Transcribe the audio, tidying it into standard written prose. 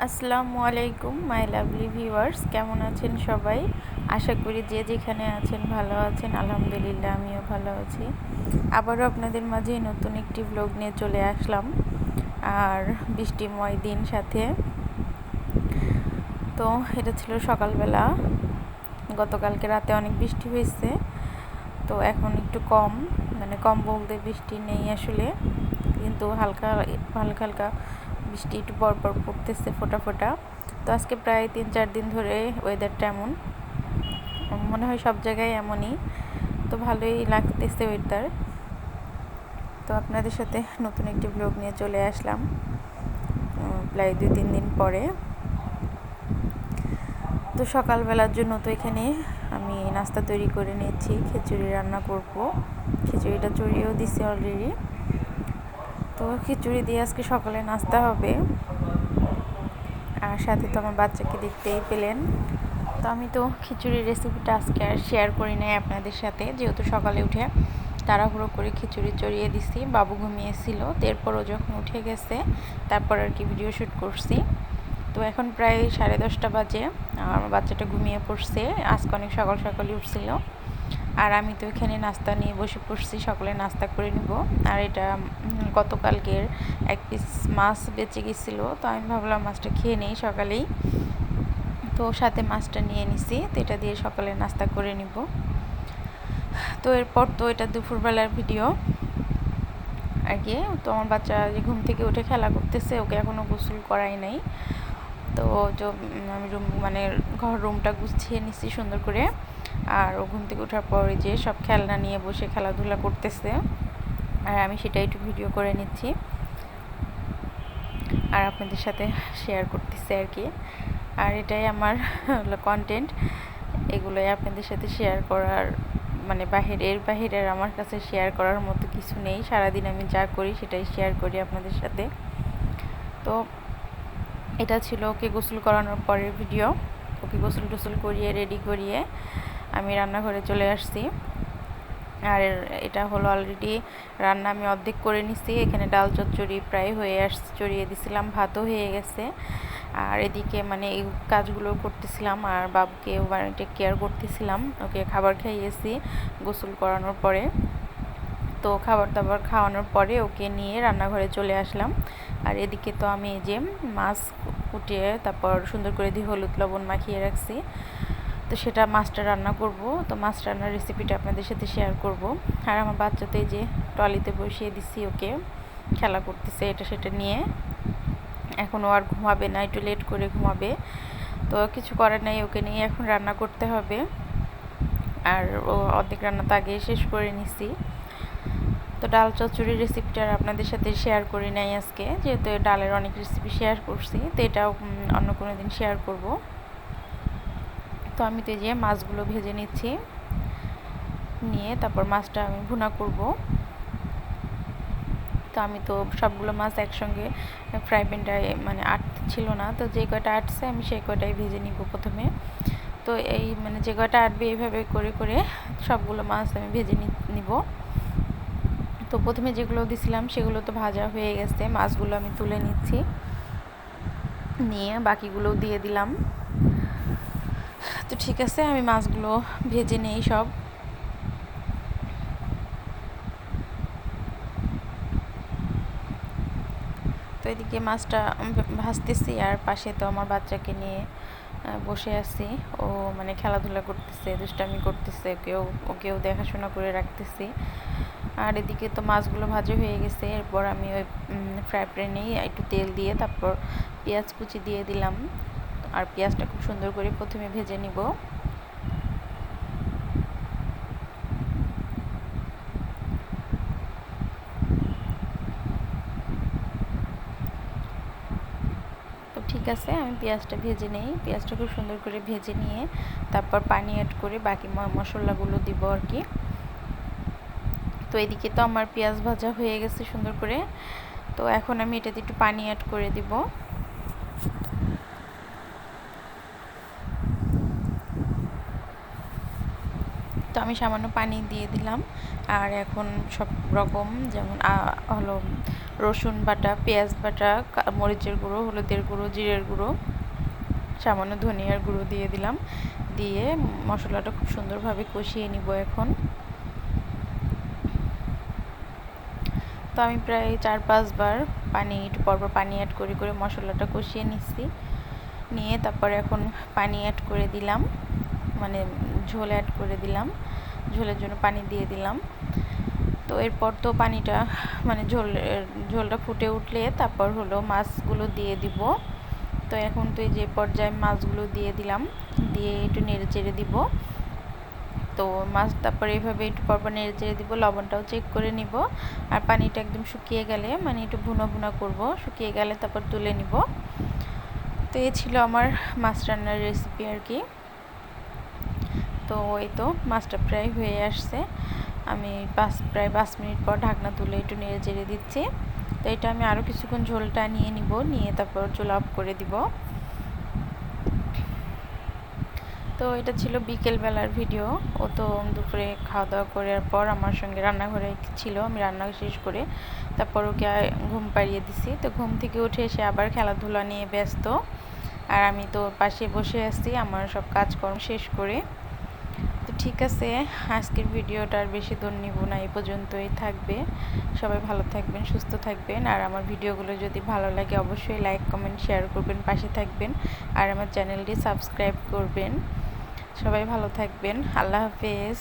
আসসালামু আলাইকুম my lovely viewers, কেমন আছেন সবাই? আশা করি যে যেখানে আছেন ভালো আছেন। আলহামদুলিল্লাহ আমিও ভালো আছি। আবারও আপনাদের মাঝে নতুন একটি ব্লগ নিয়ে চলে আসলাম, আর বৃষ্টিময় দিন সাথে। তো এটা ছিল সকালবেলা, গতকালকে রাতে অনেক বৃষ্টি হয়েছে। তো এখন একটু কম, কম বলতে বৃষ্টি নেই আসলে, কিন্তু হালকা হালকা হালকা বৃষ্টি একটু পরপর পড়তেছে ফোঁটা ফোঁটা। তো আজকে প্রায় 3-4 দিন ধরে ওয়েদারটা এমন, মনে হয় সব জায়গায় এমনই। তো ভালোই লাগতেছে ওয়েদার। তো আপনাদের সাথে নতুন একটি ব্লগ নিয়ে চলে আসলাম প্রায় 2-3 দিন পরে। তো সকালবেলার জন্য তো এখানে আমি নাস্তা তৈরি করে নিয়েছি, খিচুড়ি রান্না করব। খিচুড়িটা চড়িয়েও দিছি অলরেডি। তো খিচুড়ি দিয়ে আজকে সকালে নাস্তা হবে, আর সাথে তো আমার বাচ্চাকে দেখতেই পেলেন। তো আমি তো খিচুড়ির রেসিপিটা আজকে আর শেয়ার করি নাই আপনাদের সাথে, যেহেতু সকালে উঠে তাড়াহুড়ো করে খিচুড়ি চড়িয়ে দিছি। বাবু ঘুমিয়েছিল, এরপরও যখন উঠে গেছে তারপর আর কি ভিডিও শ্যুট করছি। তো এখন প্রায় 10:30 বাজে, আর আমার বাচ্চাটা ঘুমিয়ে পড়ছে। আজকে অনেক সকাল সকালই উঠছিল, আর আমি তো এখানে নাস্তা নিয়ে বসে পড়ছি, সকালে নাস্তা করে নিব। আর এটা গতকালকের এক পিস মাছ বেঁচে গেছিলো, তো আমি ভাবলাম মাছটা খেয়ে নেই সকালেই। তো সাথে মাছটা নিয়ে নিছি, তো এটা দিয়ে সকালে নাস্তা করে নিব। তো এরপর তো এটা দুপুরবেলার ভিডিও আর কি। তো আমার বাচ্চা যে ঘুম থেকে উঠে খেলা করতেছে, ওকে এখনও গোসল করাই নাই। তো আমি রুমটা গুছিয়ে নিছি সুন্দর করে। আর ও ঘুম থেকে ওঠার পর যে সব খেলনা নিয়ে বসে খেলাধুলা করতেছে, আর আমি সেটা একটু ভিডিও করে নিচ্ছি আর আপনাদের সাথে শেয়ার করতেছি আর কি। আর এটাই আমার কন্টেন্ট, এগুলোই আপনাদের সাথে শেয়ার করার, এর বাহিরের আমার কাছে শেয়ার করার মতো কিছু নেই। সারাদিন আমি যা করি সেটাই শেয়ার করি আপনাদের সাথে। তো এটা ছিল ওকে গোসল করানোর পরের ভিডিও। ওকে গোসল টোসল করিয়ে রেডি করিয়ে আমি রান্নাঘরে চলে আসছি। আর এটা হলো অলরেডি রান্না আমি অর্ধেক করে নিছি। এখানে ডাল চচ্চড়ি প্রায় হয়ে আসছে, চড়িয়ে দিছিলাম, ভাতও হয়ে গেছে। আর এদিকে এই কাজগুলো করতেছিলাম, আর বাবুকে টেক কেয়ার করতেছিলাম। ওকে খাবার খাইয়েছি গোসল করানোর পরে। তো খাবার দাবার খাওয়ানোর পরে ওকে নিয়ে রান্নাঘরে চলে আসলাম। আর এদিকে তো আমি এই যে মাছ কুটিয়ে তারপর সুন্দর করে দিয়ে হলুদ লবণ মাখিয়ে রাখছি। তো সেটা মাছটা রান্না করব। তো মাছ রান্নার রেসিপিটা আপনাদের সাথে শেয়ার করব। আর আমার বাচ্চাতে যে ট্রলিতে বসিয়ে দিছি, ওকে খেলা করতেছে এটা সেটা নিয়ে। এখনও আর ঘুমাবে না, একটু লেট করে ঘুমাবে। তো কিছু করার নাই, ওকে নিয়ে এখন রান্না করতে হবে। আর ও অর্ধেক রান্না তো আগে শেষ করে নিছি। তো ডাল চচ্চড়ির রেসিপিটা আপনাদের সাথে শেয়ার করি নাই আজকে, যেহেতু ডালের অনেক রেসিপি শেয়ার করছি। তো এটাও অন্য কোনো দিন শেয়ার করব। তো আমি তো এই যে মাছগুলো ভেজে নিচ্ছি, নিয়ে তারপর মাছটা আমি ভুনা করব। তো আমি তো সবগুলো মাছ একসঙ্গে ফ্রাই প্যানটায় ছিল না, তো যে কয়টা আটছে আমি সেই কয়টাই ভেজে নিব প্রথমে। তো এই যে কয়টা আটবে এইভাবে করে করে সবগুলো মাছ আমি ভেজে নিব। তো প্রথমে যেগুলো দিছিলাম সেগুলো তো ভাজা হয়ে গেছে, মাছগুলো আমি তুলে নিচ্ছি, নিয়ে বাকিগুলোও দিয়ে দিলাম। তো ঠিক আছে, আমি মাছগুলো ভেজে নেই সব। তো এদিকে মাছটা ভাজতেছি, আর পাশে তো আমার বাচ্চাকে নিয়ে বসে আছি। ও খেলাধুলা করতেছে, দুষ্টামি করতেছে, ওকেও দেখাশোনা করে রাখতেছি। আর এদিকে তো মাছগুলো ভাজা হয়ে গেছে। এরপর আমি ওই ফ্রাই প্যানেই একটু তেল দিয়ে তারপর পেঁয়াজ কুচি দিয়ে দিলাম, আর পেঁয়াজটা খুব সুন্দর করে প্রথমে ভেজে নিব। ঠিক আছে, আমি পেঁয়াজটা ভেজে নেই। পেঁয়াজটা খুব সুন্দর করে ভেজে নিয়ে তারপর পানি অ্যাড করে বাকি মশলাগুলো দিব আর কি। তো এদিকে তো আমার পেঁয়াজ ভাজা হয়ে গেছে সুন্দর করে। তো এখন আমি এটাতে একটু পানি অ্যাড করে দিব। তো আমি সামান্য পানি দিয়ে দিলাম। আর এখন সব রকম যেমন হলো রসুন বাটা, পেঁয়াজ বাটা, মরিচের গুঁড়ো, হলুদের গুঁড়ো, জিরের গুঁড়ো, সামান্য ধনিয়ার গুঁড়ো দিয়ে দিলাম। দিয়ে মশলাটা খুব সুন্দরভাবে কষিয়ে নিব এখন। তো আমি প্রায় 4-5 বার একটু পরপর পানি অ্যাড করে করে মশলাটা কষিয়ে নিচ্ছি। নিয়ে তারপরে এখন পানি অ্যাড করে দিলাম, মানে ঝোল অ্যাড করে দিলাম, ঝোলের জন্য পানি দিয়ে দিলাম। তো এরপর তো পানিটা মানে ঝোলটা ফুটে উঠলে তারপর হলো মাছগুলো দিয়ে দিব। তো এখন তো এই যে পর্যায়ে মাছগুলো দিয়ে দিলাম, দিয়ে একটু নেড়ে চেড়ে দিব। তো মাছ তারপরে এইভাবে একটু পরপর নেড়ে চেড়ে দিব, লবণটাও চেক করে নিব। আর পানিটা একদম শুকিয়ে গেলে, মানে একটু ভুনা ভুনা করব, শুকিয়ে গেলে তারপর তুলে নিব। তো এই ছিল আমার মাছ রান্নার রেসিপি আর কি। তো এই তো মাছটা প্রায় হয়ে আসছে। আমি প্রায় 5 মিনিট পর ঢাকনা তুলে একটু নেড়ে চেড়ে দিচ্ছি। তো এটা আমি আরও কিছুক্ষণ ঝোলটা নিয়ে নিব, নিয়ে তারপর চুলা অফ করে দিব। তো এটা ছিল বিকেলবেলার ভিডিও। ও তো দুপুরে খাওয়া দাওয়া করার পর আমার সঙ্গে রান্নাঘরে ছিল, আমি রান্না শেষ করে তারপর ওকে ঘুম পাড়িয়ে দিছি। তো ঘুম থেকে উঠে এসে আবার খেলাধুলা নিয়ে ব্যস্ত, আর আমি তো পাশে বসে আছি আমার সব কাজকর্ম শেষ করে। তো ঠিক আছে, আজকের ভিডিওটা আর বেশি দূর নিব না, এই পর্যন্তই থাকবে। সবাই ভালো থাকবেন, সুস্থ থাকবেন। আর আমার ভিডিওগুলো যদি ভালো লাগে অবশ্যই লাইক, কমেন্ট, শেয়ার করবেন, পাশে থাকবেন। আর আমার চ্যানেলটি সাবস্ক্রাইব করবেন। সবাই ভালো থাকবেন। আল্লাহ হাফেজ।